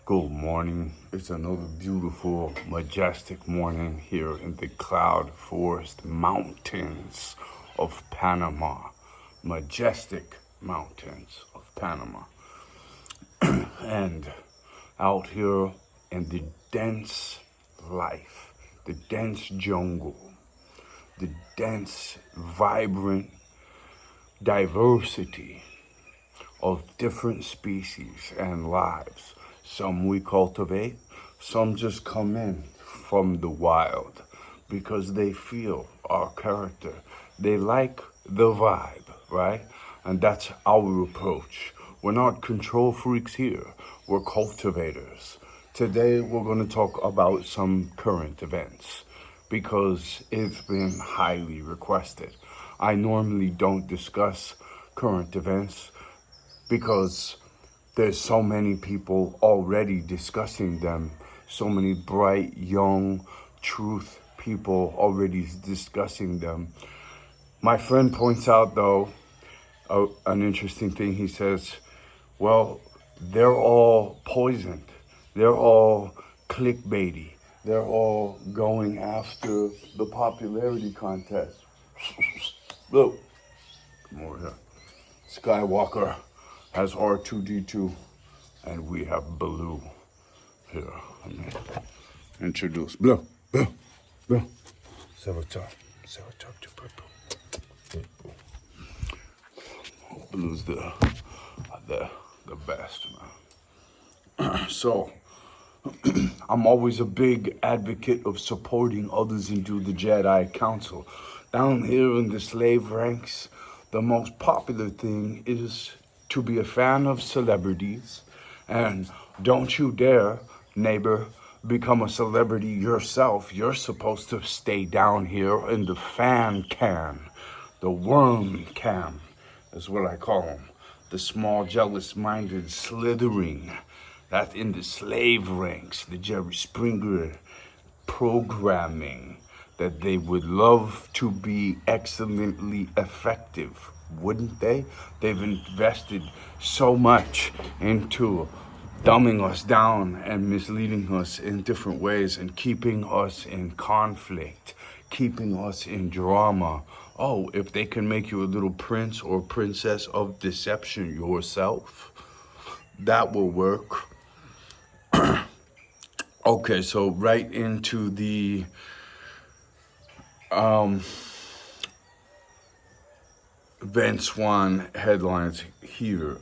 Good morning. It's another beautiful, majestic morning here in the cloud forest mountains of Panama. Majestic mountains of Panama. And out here in the dense life, the dense jungle, the dense, vibrant diversity of different species and lives. Some we cultivate, some just come in from the wild because they feel our character. They like the vibe, right? And that's our approach. We're not control freaks here, we're cultivators. Today we're going to talk about some current events because it's been highly requested. I normally don't discuss current events because there's so many people already discussing them, so many bright, young, truth people already discussing them. My friend points out, though, an interesting thing. He says, well, they're all poisoned. They're all clickbaity. They're all going after the popularity contest. Look, come over here. Skywalker has R2D2, and we have Blue here. Let me introduce Blue. Sabotage to purple. Blue's the best, man. So, I'm always a big advocate of supporting others into the Jedi Council. Down here in the slave ranks, the most popular thing is to be a fan of celebrities, and don't you dare, neighbor, become a celebrity yourself. You're supposed to stay down here in the fan can, the worm can, is what I call them. The small, jealous-minded slithering that's in the slave ranks, the Jerry Springer programming, that they would love to be excellently effective, wouldn't they? They've invested so much into dumbing us down and misleading us in different ways and keeping us in conflict, keeping us in drama. Oh, if they can make you a little prince or princess of deception yourself, that will work. Okay, so right into the Vince Swan headlines here.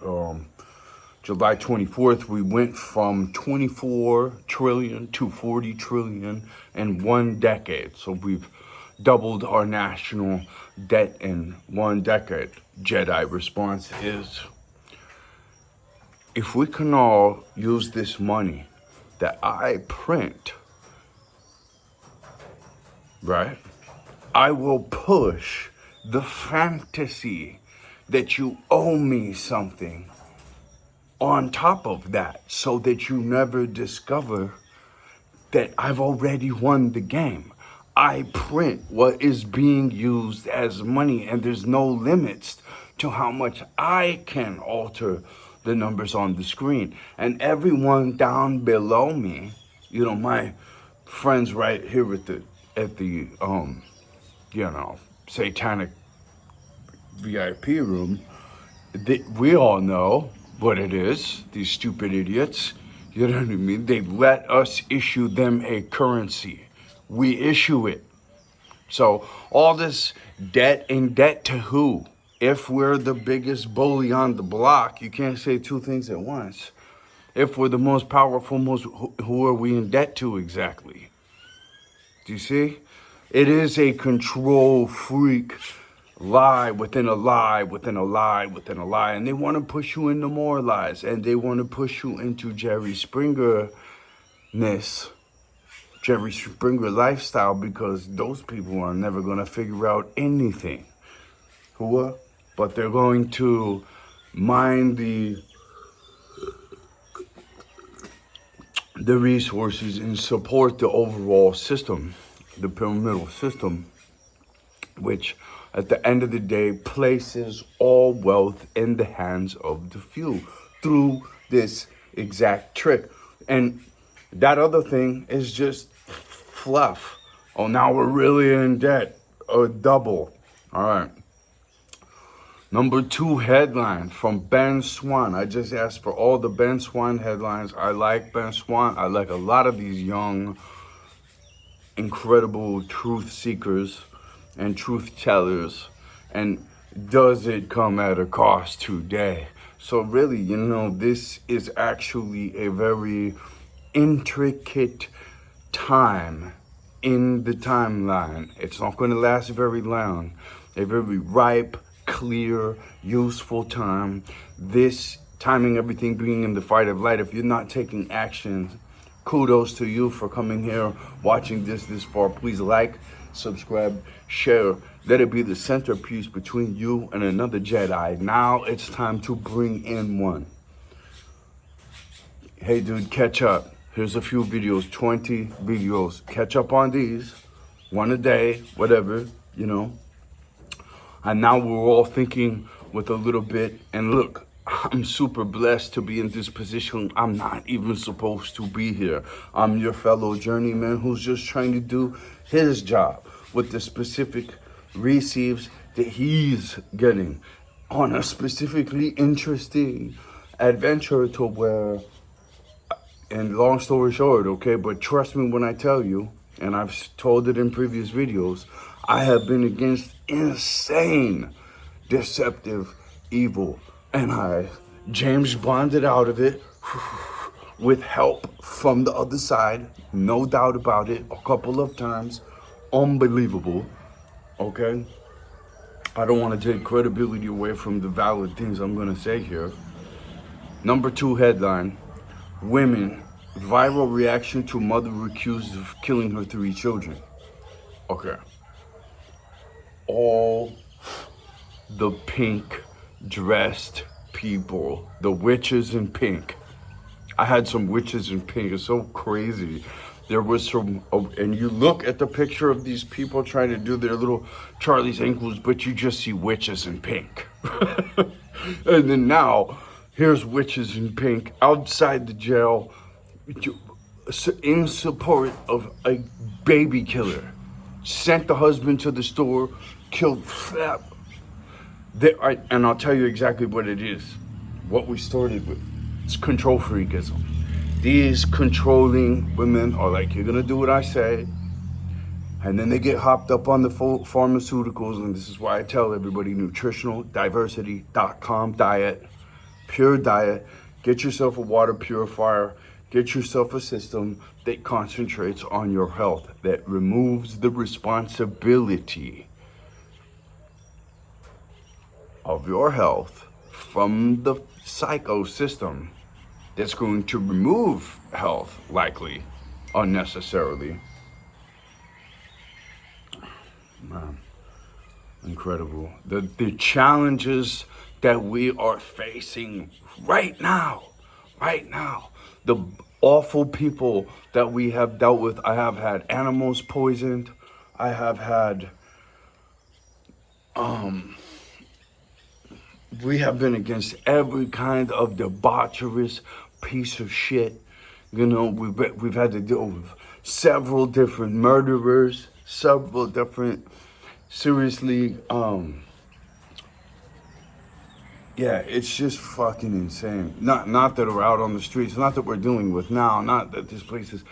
July 24th, we went from 24 trillion to 40 trillion in 1 decade. So we've doubled our national debt in 1 decade. Jedi response is, if we can all use this money that I print, right, I will push the fantasy that you owe me something on top of that so that you never discover that I've already won the game. I print what is being used as money, and there's no limits to how much I can alter the numbers on the screen. And everyone down below me, you know, my friends right here at the satanic VIP room, we all know what it is, these stupid idiots. You know what I mean? They let us issue them a currency. We issue it. So all this debt, in debt to who? If we're the biggest bully on the block, you can't say two things at once. If we're the most powerful, who are we in debt to exactly? Do you see? It is a control freak lie within a lie within a lie within a lie. And they want to push you into more lies. And they want to push you into Jerry Springer-ness, Jerry Springer lifestyle, because those people are never going to figure out anything. But they're going to mine the resources and support the overall system, the pyramidal system, which at the end of the day places all wealth in the hands of the few through this exact trick. And that other thing is just fluff. Oh, now we're really in debt. A double. All right. Number 2 headline from Ben Swan. I just asked for all the Ben Swan headlines. I like Ben Swan. I like a lot of these young, incredible truth seekers and truth tellers. And does it come at a cost today? So really, this is actually a very intricate time in the timeline. It's not going to last very long. A very ripe, clear, useful time. This timing, everything being in the fight of light. If you're not taking action, kudos to you for coming here, watching this far. Please like, subscribe, share. Let it be the centerpiece between you and another Jedi. Now it's time to bring in one. Hey dude, catch up. Here's a few videos, 20 videos. Catch up on these, one a day, whatever, And now we're all thinking with a little bit. And look, I'm super blessed to be in this position. I'm not even supposed to be here. I'm your fellow journeyman who's just trying to do his job with the specific receives that he's getting on a specifically interesting adventure to where, and long story short, okay, but trust me when I tell you, and I've told it in previous videos, I have been against insane, deceptive evil, and I James Bonded out of it with help from the other side, no doubt about it, a couple of times, unbelievable, okay? I don't want to take credibility away from the valid things I'm going to say here. Number 2 headline, women, viral reaction to mother accused of killing her 3 children. Okay. All the pink dressed people, the witches in pink. I had some witches in pink. It's so crazy. There was some, and you look at the picture of these people trying to do their little Charlie's ankles, but you just see witches in pink. And then now, here's witches in pink outside the jail in support of a baby killer. Sent the husband to the store, killed Flap. And I'll tell you exactly what it is. What we started with. It's control freakism. These controlling women are like, you're going to do what I say. And then they get hopped up on the pharmaceuticals. And this is why I tell everybody, nutritionaldiversity.com diet, pure diet. Get yourself a water purifier. Get yourself a system that concentrates on your health, that removes the responsibility of your health from the psycho system that's going to remove health, likely, unnecessarily. Man, incredible. The challenges that we are facing right now, the awful people that we have dealt with. I have had animals poisoned. I have had, we have been against every kind of debaucherous piece of shit. We've had to deal with several different murderers, several different, seriously, yeah, it's just fucking insane. Not that we're out on the streets, not that we're dealing with now, not that this place is,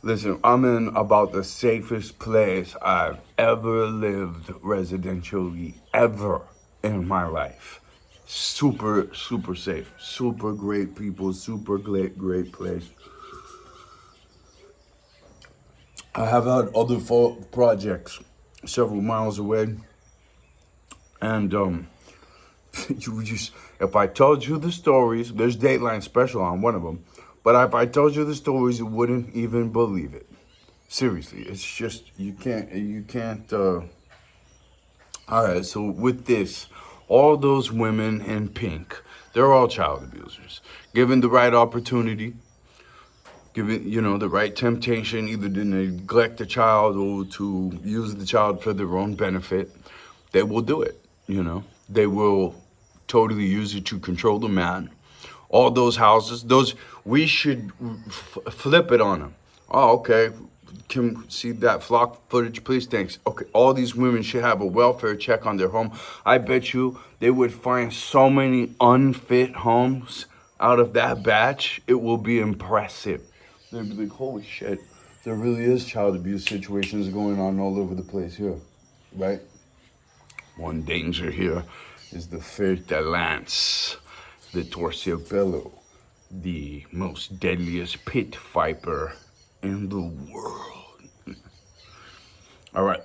listen, I'm in about the safest place I've ever lived residentially, ever in my life. Super, super safe, super great people, super great place. I have had other projects several miles away, and if I told you the stories, there's Dateline Special on one of them, but if I told you the stories, you wouldn't even believe it. Seriously, it's just, you can't, all right, so with this, all those women in pink, they're all child abusers. Given the right opportunity, given, the right temptation, either to neglect the child or to use the child for their own benefit, they will do it, They will totally use it to control the man All those houses, those, we should flip it on them. Oh, okay. Can see that flock footage, please? Thanks. Okay, all these women should have a welfare check on their home. I bet you they would find so many unfit homes out of that batch. It will be impressive. They'd be like, holy shit, there really is child abuse situations going on all over the place here, right? One danger here is the fer de lance, the torcibello, the most deadliest pit viper in the world. All right.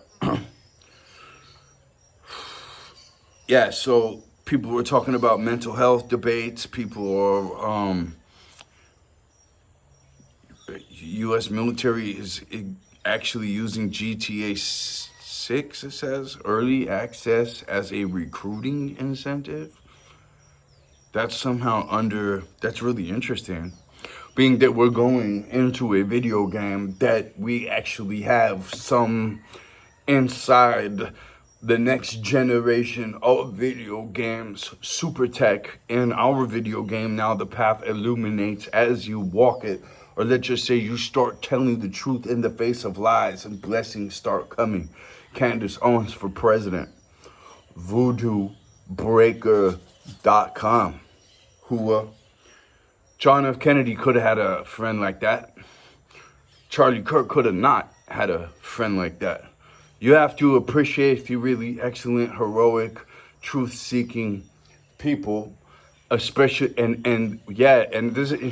Yeah, so people were talking about mental health debates. People are, U.S. military is actually using GTA 6, it says, early access as a recruiting incentive. That's that's really interesting. Being that we're going into a video game that we actually have some inside the next generation of video games, super tech in our video game. Now the path illuminates as you walk it, or let's just say you start telling the truth in the face of lies and blessings start coming. Candace Owens for president. VoodooBreaker.com. Who John F. Kennedy could have had a friend like that. Charlie Kirk could have not had a friend like that. You have to appreciate a few really excellent, heroic, truth-seeking people, especially, and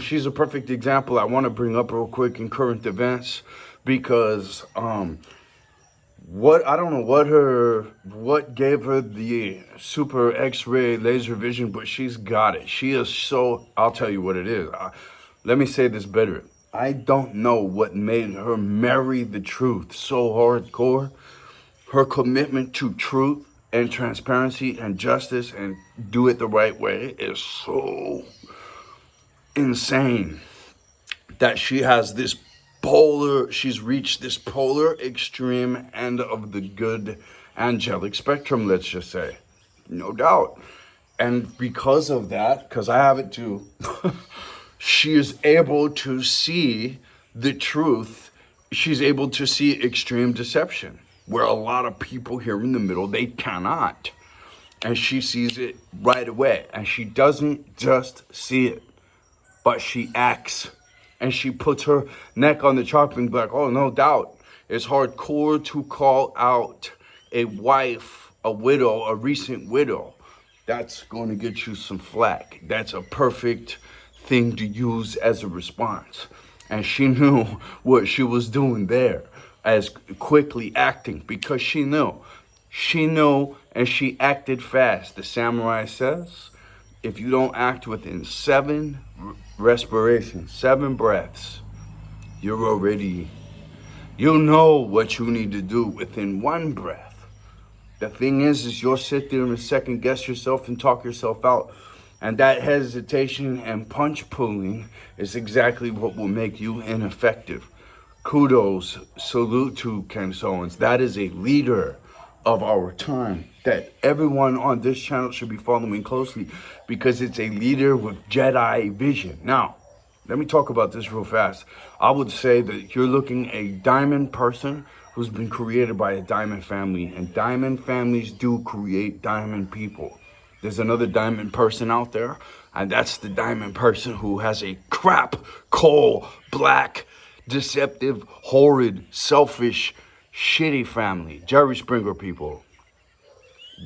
she's a perfect example I want to bring up real quick in current events, because I don't know what gave her the super X-ray laser vision, but she's got it. She is so, I'll tell you what it is. Let me say this better. I don't know what made her marry the truth so hardcore. Her commitment to truth and transparency and justice and do it the right way is so insane that she's reached this polar extreme end of the good angelic spectrum, let's just say. No doubt. And because of that, because I have it too, she is able to see the truth. She's able to see extreme deception, where a lot of people here in the middle, they cannot. And she sees it right away. And she doesn't just see it, but she acts. And she puts her neck on the chopping block. Oh, no doubt. It's hardcore to call out a wife, a widow, a recent widow. That's going to get you some flack. That's a perfect thing to use as a response. And she knew what she was doing there, as quickly acting, because she knew. She knew, and she acted fast. The samurai says, if you don't act within 7 respirations, 7 breaths, you know what you need to do within 1 breath. The thing is you'll sit there and second guess yourself and talk yourself out. And that hesitation and punch pulling is exactly what will make you ineffective. Kudos, salute to Candace Owens. That is a leader of our time that everyone on this channel should be following closely, because it's a leader with Jedi vision. Now, let me talk about this real fast. I would say that you're looking a diamond person who's been created by a diamond family, and diamond families do create diamond people. There's another diamond person out there, and that's the diamond person who has a crap, coal, black, deceptive, horrid, selfish, shitty family. Jerry Springer people.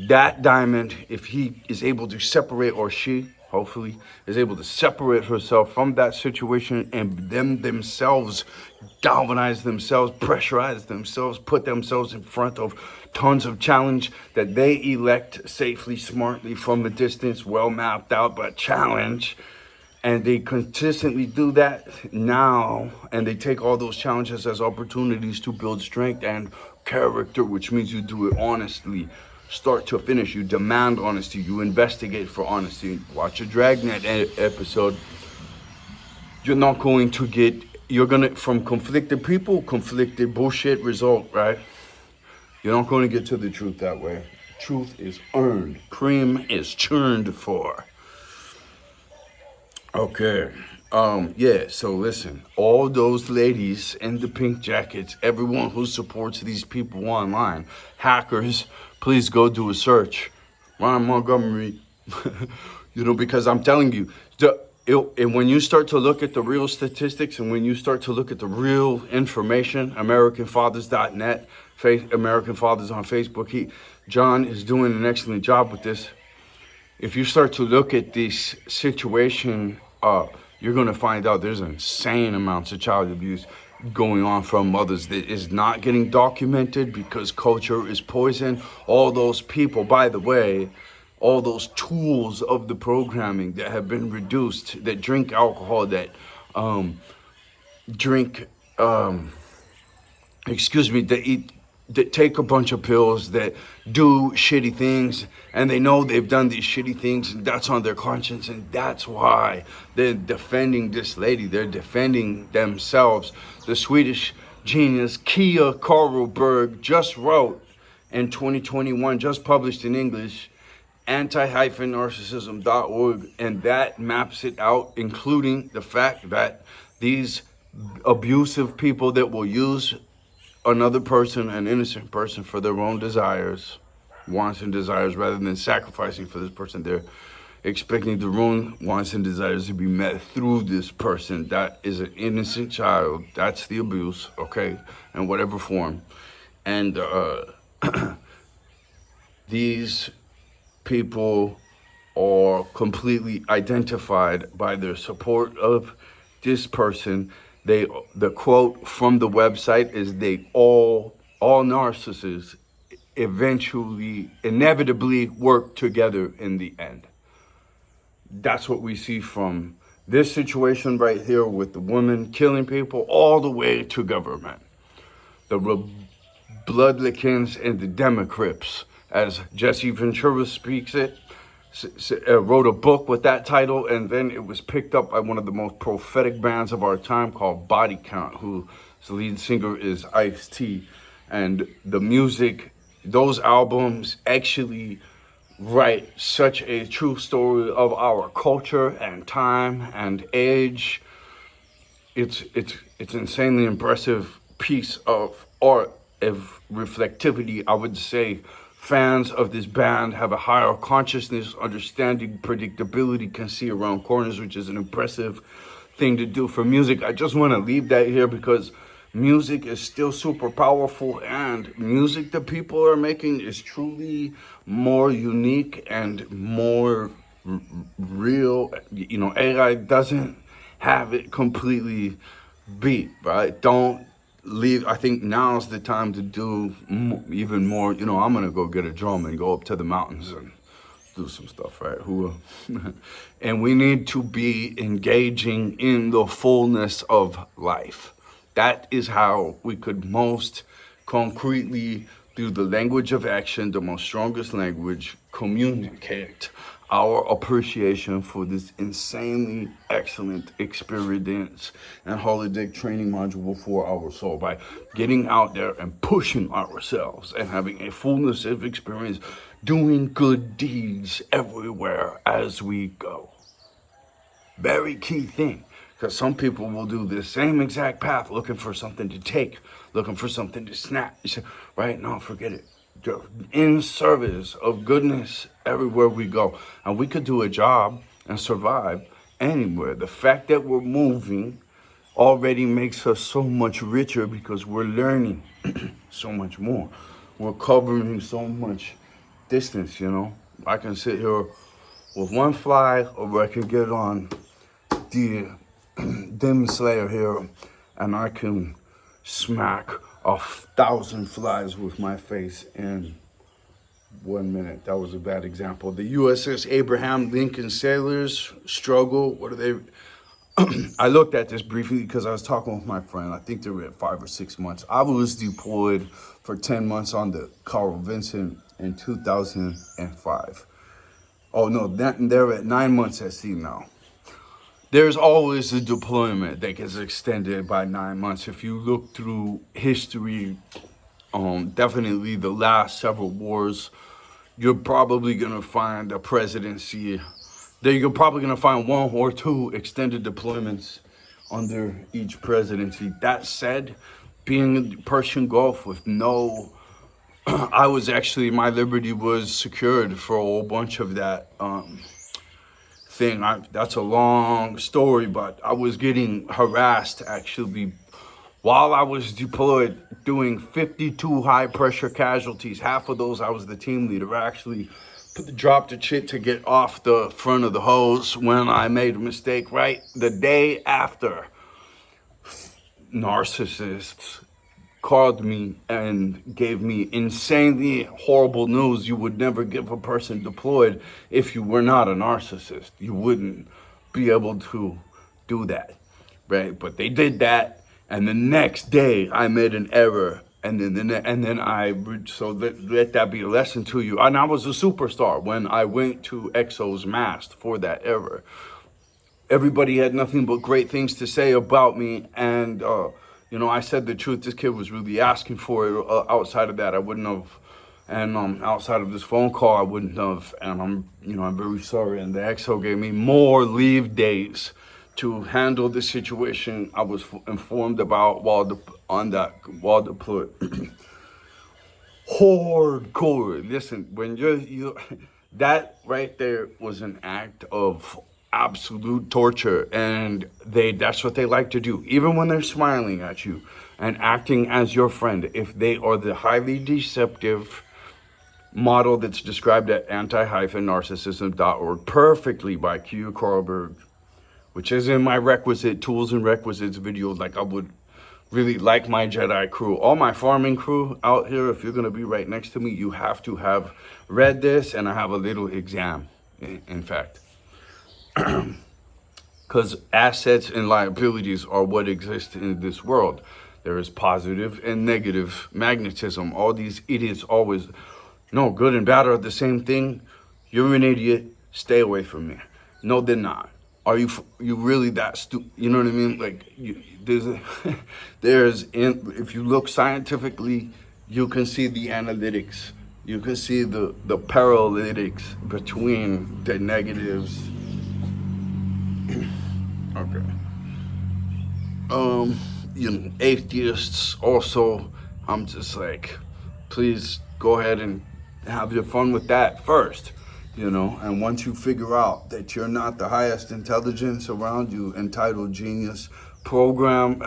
That diamond, if he is able to separate, or she, hopefully, is able to separate herself from that situation and themselves galvanize themselves, pressurize themselves, put themselves in front of tons of challenge that they elect safely, smartly, from a distance, well mapped out, but challenge. And they consistently do that now, and they take all those challenges as opportunities to build strength and character, which means you do it honestly, start to finish. You demand honesty, you investigate for honesty. Watch a Dragnet episode. You're not going to get, from conflicted people, conflicted bullshit result, right? You're not going to get to the truth that way. Truth is earned. Cream is churned for. Okay. Yeah, so listen, all those ladies in the pink jackets, everyone who supports these people online, hackers, please go do a search. Ron Montgomery, because I'm telling you, and when you start to look at the real statistics and when you start to look at the real information, AmericanFathers.net, American Fathers on Facebook, John is doing an excellent job with this. If you start to look at this situation, you're going to find out there's insane amounts of child abuse going on from mothers that is not getting documented because culture is poison. All those people, by the way, all those tools of the programming that have been reduced, that drink alcohol, that drink that eat, that take a bunch of pills, that do shitty things, and they know they've done these shitty things, and that's on their conscience, and that's why they're defending this lady. They're defending themselves. The Swedish genius Kia Karlberg just wrote in 2021, just published in English, anti-narcissism.org, and that maps it out, including the fact that these abusive people that will use another person, an innocent person, for their own desires, wants and desires, rather than sacrificing for this person. They're expecting their own wants and desires to be met through this person. That is an innocent child. That's the abuse, okay, in whatever form. And these people are completely identified by their support of this person. The quote from the website is all narcissists inevitably work together in the end. That's what we see from this situation right here with the woman killing people all the way to government. The Republicans and the Democrats, as Jesse Ventura speaks it, wrote a book with that title, and then it was picked up by one of the most prophetic bands of our time called Body Count, whose lead singer is Ice-T. And the music, those albums actually write such a true story of our culture and time and age. It's insanely impressive piece of art, of reflectivity, I would say. Fans of this band have a higher consciousness, understanding, predictability, can see around corners, which is an impressive thing to do for music. I just want to leave that here because music is still super powerful, and music that people are making is truly more unique and more real. AI doesn't have it completely beat, right? Don't leave. I think now's the time to do even more. I'm gonna go get a drum and go up to the mountains and do some stuff, right? And we need to be engaging in the fullness of life. That is how we could most concretely, through the language of action, the most strongest language, communicate our appreciation for this insanely excellent experience and holodeck training module for our soul, by getting out there and pushing ourselves and having a fullness of experience, doing good deeds everywhere as we go. Very key thing, because some people will do the same exact path looking for something to take, looking for something to snap, right? No, forget it. In service of goodness everywhere we go. And we could do a job and survive anywhere. The fact that we're moving already makes us so much richer because we're learning so much more. We're covering so much distance, I can sit here with one fly, or I can get on the Demon Slayer here and I can smack 1,000 flies with my face in 1 minute. That was a bad example. The USS Abraham Lincoln sailors struggle. What are they? I looked at this briefly because I was talking with my friend. I think they were at 5 or 6 months. I was deployed for 10 months on the Carl Vinson in 2005. Oh no, they're at 9 months at sea now. There's always a deployment that gets extended by 9 months. If you look through history, definitely the last several wars, you're probably gonna find a presidency you're probably going to find one or two extended deployments under each presidency. That said, being in Persian Gulf with no, I was actually, my liberty was secured for a whole bunch of that thing. That's a long story, but I was getting harassed actually while I was deployed, doing 52 high pressure casualties. Half of those I was the team leader. I actually dropped the shit to get off the front of the hose when I made a mistake, right? The day after, narcissists called me and gave me insanely horrible news you would never give a person deployed if you were not a narcissist. You wouldn't be able to do that, right? But they did that, and the next day I made an error, and then so let that be a lesson to you. And I was a superstar when I went to EXO's mast for that error. Everybody had nothing but great things to say about me, and I said the truth. This kid was really asking for it. Outside of that, I wouldn't have, and outside of this phone call, I wouldn't have. And I'm very sorry. And the EXO gave me more leave days to handle the situation I was informed about while deployed. Hardcore. Listen, when you that right there was an act of absolute torture, and that's what they like to do, even when they're smiling at you and acting as your friend. If they are the highly deceptive model that's described at anti-narcissism.org perfectly by Q. Carlberg, which is in my requisite tools and requisites videos. Like, I would really like my Jedi crew, all my farming crew out here, if you're gonna be right next to me, you have to have read this, and I have a little exam, in fact. Because assets and liabilities are what exist in this world. There is positive and negative magnetism. All these idiots always, no, good and bad are the same thing. You're an idiot, stay away from me. No, they're not. Are you really that stupid? You know what I mean? Like, if you look scientifically, you can see the analytics. You can see the paralytics between the negatives. Okay. Atheists also, I'm just like, please go ahead and have your fun with that first, and once you figure out that you're not the highest intelligence around you, entitled genius, product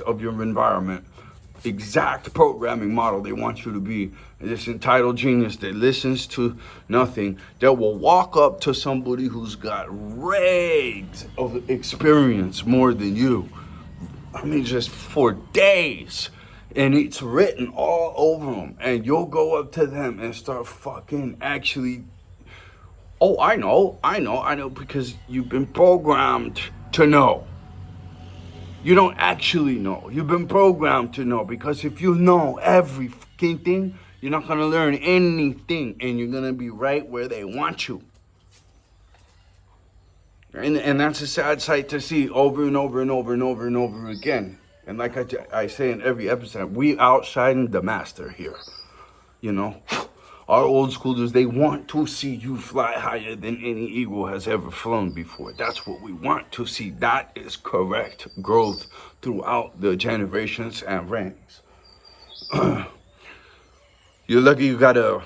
of your environment, exact programming model they want you to be, this entitled genius that listens to nothing, that will walk up to somebody who's got rags of experience more than you, I mean, just for days, and it's written all over them, and you'll go up to them and start fucking actually, oh, I know, because you've been programmed to know. You don't actually know. You've been programmed to know, because if you know every fucking thing, you're not going to learn anything, and you're going to be right where they want you. And that's a sad sight to see over and over and over and over and over again. And like I say in every episode, we outshine the master here. Our old schoolers, they want to see you fly higher than any eagle has ever flown before. That's what we want to see. That is correct growth throughout the generations and ranks. You're lucky you got a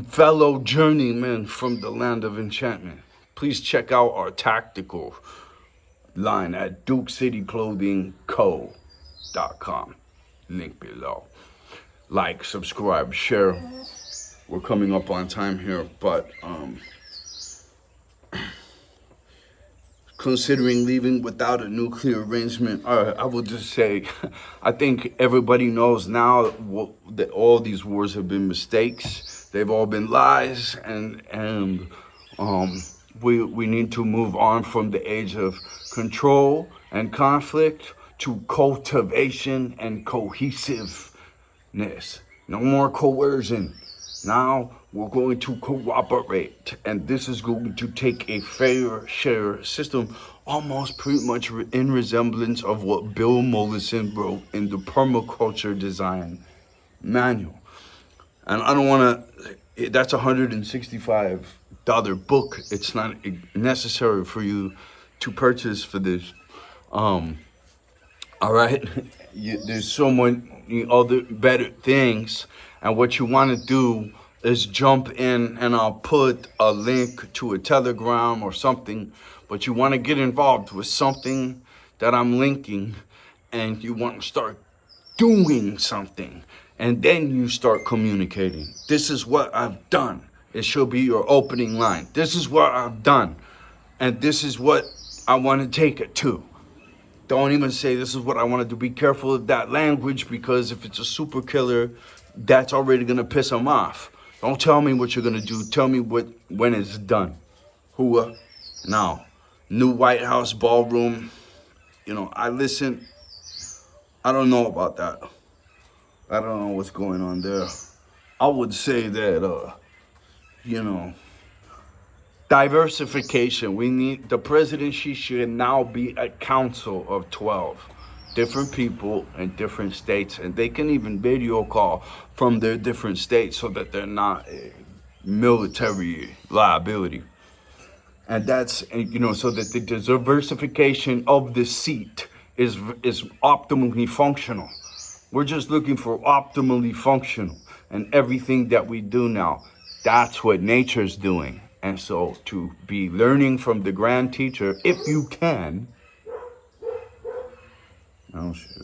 fellow journeyman from the land of enchantment. Please check out our tactical line at DukeCityClothingCo.com. Link below. Like, subscribe, share. We're coming up on time here, but considering leaving without a nuclear arrangement, I will just say, I think everybody knows now that all these wars have been mistakes. They've all been lies, and we need to move on from the age of control and conflict to cultivation and cohesiveness. No more coercion. Now we're going to cooperate, and this is going to take a fair share system, almost pretty much in resemblance of what Bill Mollison wrote in the Permaculture Design Manual. And I don't want to, that's 165 the other book. It's not necessary for you to purchase for this. All right, there's so many other better things, and what you want to do is jump in, and I'll put a link to a Telegram or something. But you want to get involved with something that I'm linking, and you want to start doing something, and then you start communicating. This is what I've done. It should be your opening line. This is what I've done, and this is what I want to take it to. Don't even say this is what I want to do. Be careful of that language, because if it's a super killer, that's already going to piss them off. Don't tell me what you're going to do. Tell me when it's done. Who? Now, new White House ballroom. I listen. I don't know about that. I don't know what's going on there. I would say that, diversification. We need, the presidency should now be a council of 12 different people in different states, and they can even video call from their different states so that they're not a military liability. And that's, so that the diversification of the seat is optimally functional. We're just looking for optimally functional, and everything that we do now, that's what nature's doing. And so to be learning from the grand teacher, if you can. Oh shit.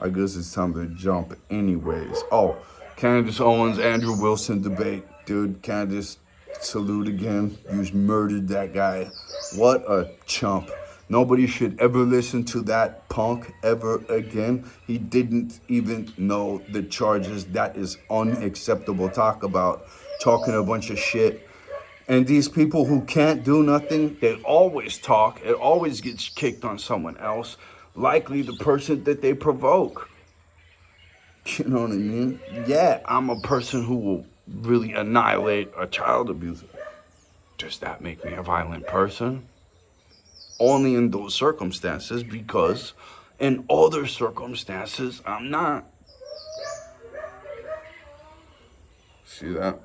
I guess it's time to jump anyways. Oh, Candace Owens, Andrew Wilson debate. Dude, Candace, salute again. You murdered that guy. What a chump. Nobody should ever listen to that punk ever again. He didn't even know the charges. That is unacceptable. Talking a bunch of shit. And these people who can't do nothing, they always talk. It always gets kicked on someone else, likely the person that they provoke. You know what I mean? Yeah, I'm a person who will really annihilate a child abuser. Does that make me a violent person? Only in those circumstances, because in other circumstances, I'm not. See that?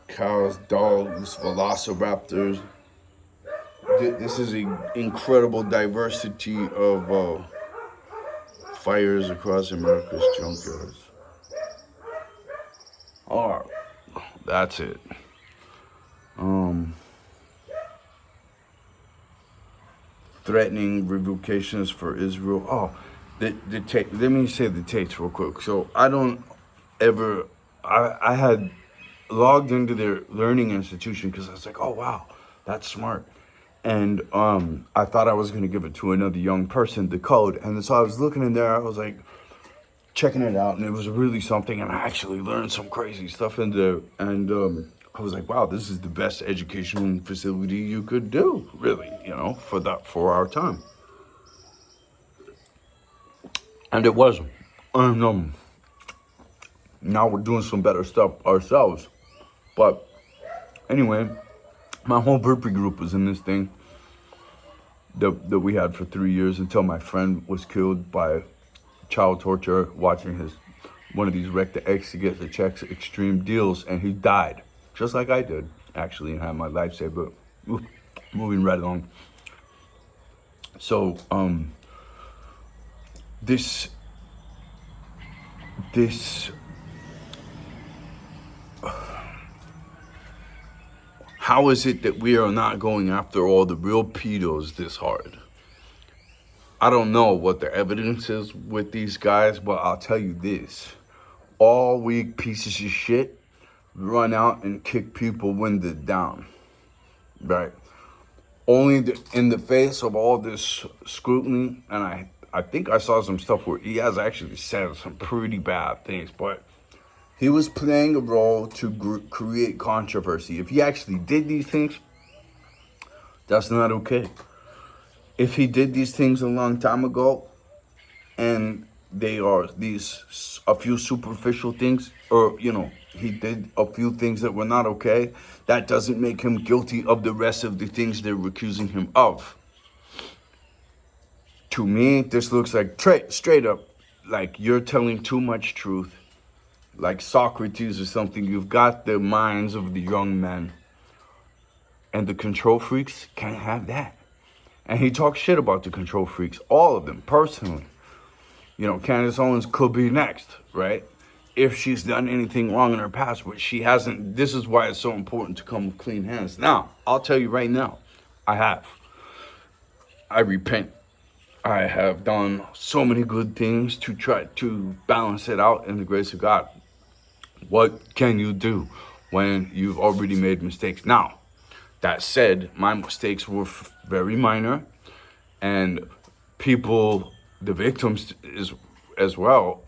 Cows, dogs, velociraptors. This is an incredible diversity of fires across America's junkyards. All right, that's it. Threatening revocations for Israel. Oh, let me say the takes real quick. So I had logged into their learning institution because I was like, oh wow, that's smart. And I thought I was gonna give it to another young person, the code. And so I was looking in there, I was like checking it out, and it was really something, and I actually learned some crazy stuff in there. And I was like, wow, this is the best educational facility you could do, really, for our time. And it was. And now we're doing some better stuff ourselves. But anyway, my whole burpee group was in this thing that we had for 3 years, until my friend was killed by child torture, watching one of these wreck the X to get the checks extreme deals, and he died. Just like I did, actually, and had my life saved. But moving right along. So, this how is it that we are not going after all the real pedos this hard? I don't know what the evidence is with these guys, but I'll tell you this. All weak pieces of shit run out and kick people when they're down, right? Only in the face of all this scrutiny, and I think I saw some stuff where he has actually said some pretty bad things, but he was playing a role to create controversy. If he actually did these things, that's not okay. If he did these things a long time ago, and they are a few superficial things, or he did a few things that were not okay, that doesn't make him guilty of the rest of the things they're accusing him of. To me, this looks like straight up like you're telling too much truth. like Socrates or something. You've got the minds of the young men, and the control freaks can't have that. And he talks shit about the control freaks, all of them, personally. You know, Candace Owens could be next, right? If she's done anything wrong in her past, which she hasn't. This is why it's so important to come with clean hands. Now, I'll tell you right now, I have. I repent. I have done so many good things to try to balance it out in the grace of God. What can you do when you've already made mistakes? Now, that said, my mistakes were very minor, and people, the victims is, as well,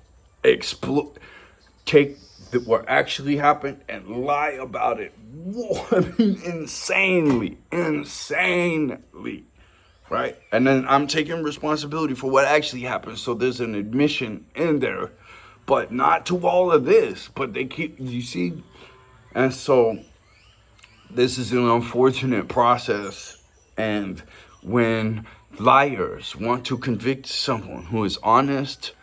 take what actually happened and lie about it. I mean, insanely, right? And then I'm taking responsibility for what actually happened. So there's an admission in there, but not to all of this. But they keep, you see, and so this is an unfortunate process. And when liars want to convict someone who is honest,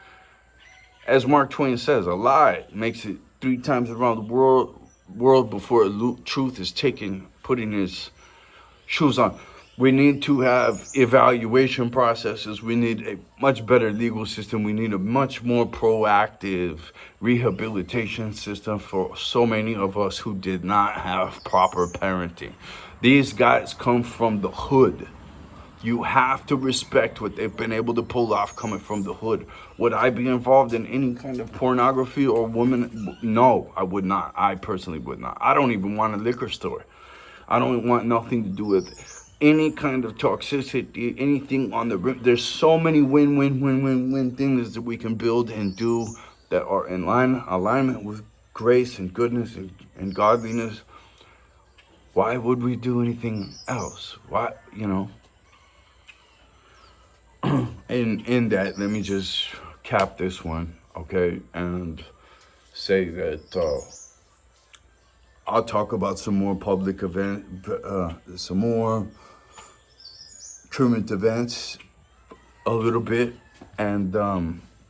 as Mark Twain says, a lie makes it 3 times around the world before truth is taken, putting his shoes on. We need to have evaluation processes. We need a much better legal system. We need a much more proactive rehabilitation system for so many of us who did not have proper parenting. These guys come from the hood. You have to respect what they've been able to pull off coming from the hood. Would I be involved in any kind of pornography or woman? No, I would not. I personally would not. I don't even want a liquor store. I don't want nothing to do with any kind of toxicity, anything on the rim. There's so many win things that we can build and do that are in alignment with grace and goodness and godliness. Why would we do anything else? Why, you know? In that, let me just cap this one, okay, and say that I'll talk about some more public some more current events a little bit. And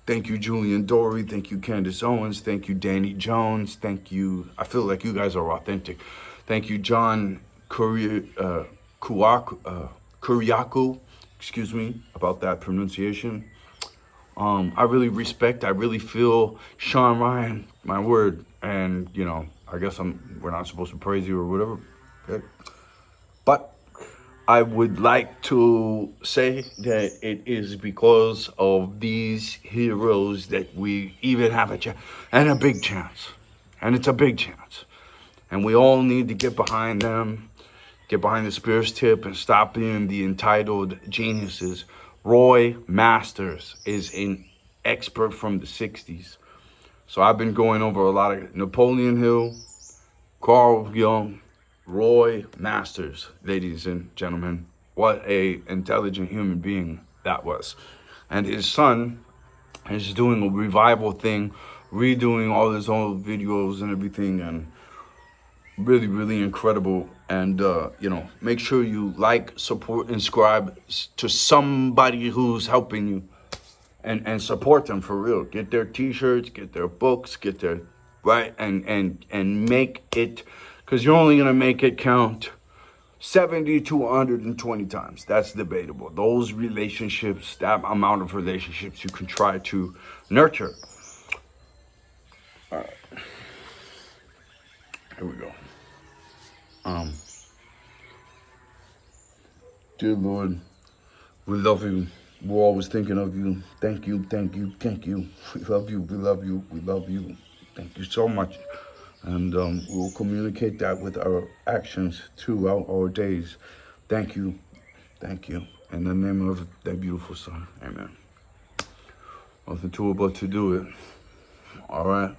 thank you, Julian Dory. Thank you, Candace Owens. Thank you, Danny Jones. Thank you. I feel like you guys are authentic. Thank you, John Kuriaku. Excuse me about that pronunciation. I really feel Sean Ryan, my word. And, you know, I guess we're not supposed to praise you or whatever. Okay. But I would like to say that it is because of these heroes that we even have a chance, and a big chance. And it's a big chance. And we all need to get behind them. Get behind the spear's tip and stop being the entitled geniuses. Roy Masters is an expert from the 60s. So I've been going over a lot of Napoleon Hill, Carl Jung, Roy Masters, ladies and gentlemen. What a intelligent human being that was. And his son is doing a revival thing, redoing all his old videos and everything, and really incredible. And you know, make sure you like, support, and subscribe to somebody who's helping you, and support them for real. Get their t-shirts, get their books, get their right, and make it, because you're only gonna make it count 70 to 120 times. That's debatable. Those relationships, that amount of relationships you can try to nurture. All right, here we go. Dear Lord, we love you. We're always thinking of you. Thank you. We love you. Thank you so much. And we'll communicate that with our actions throughout our days. Thank you. In the name of that beautiful son, amen. Nothing to it but to do it. All right.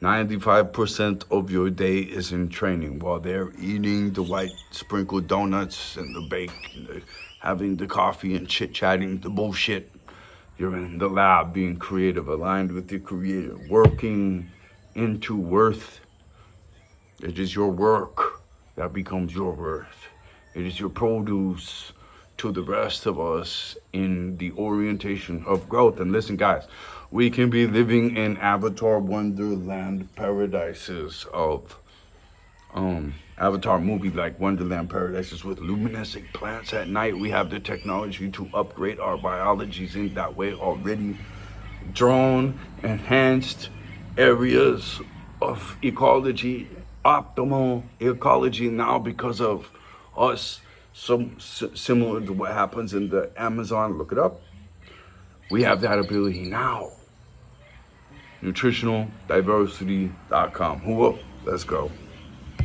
95% of your day is in training while they're eating the white sprinkled donuts and the bake, and having the coffee and chit-chatting, the bullshit. You're in the lab being creative, aligned with your creator, working into worth. It is your work that becomes your worth. It is your produce to the rest of us in the orientation of growth. And listen, guys, we can be living in Avatar Wonderland paradises of Avatar movie like Wonderland Paradises with luminescent plants at night. We have the technology to upgrade our biologies in that way already. Drone enhanced areas of ecology, optimal ecology now because of us. Some similar to what happens in the Amazon. Look it up. We have that ability now. Nutritionaldiversity.com. Let's go.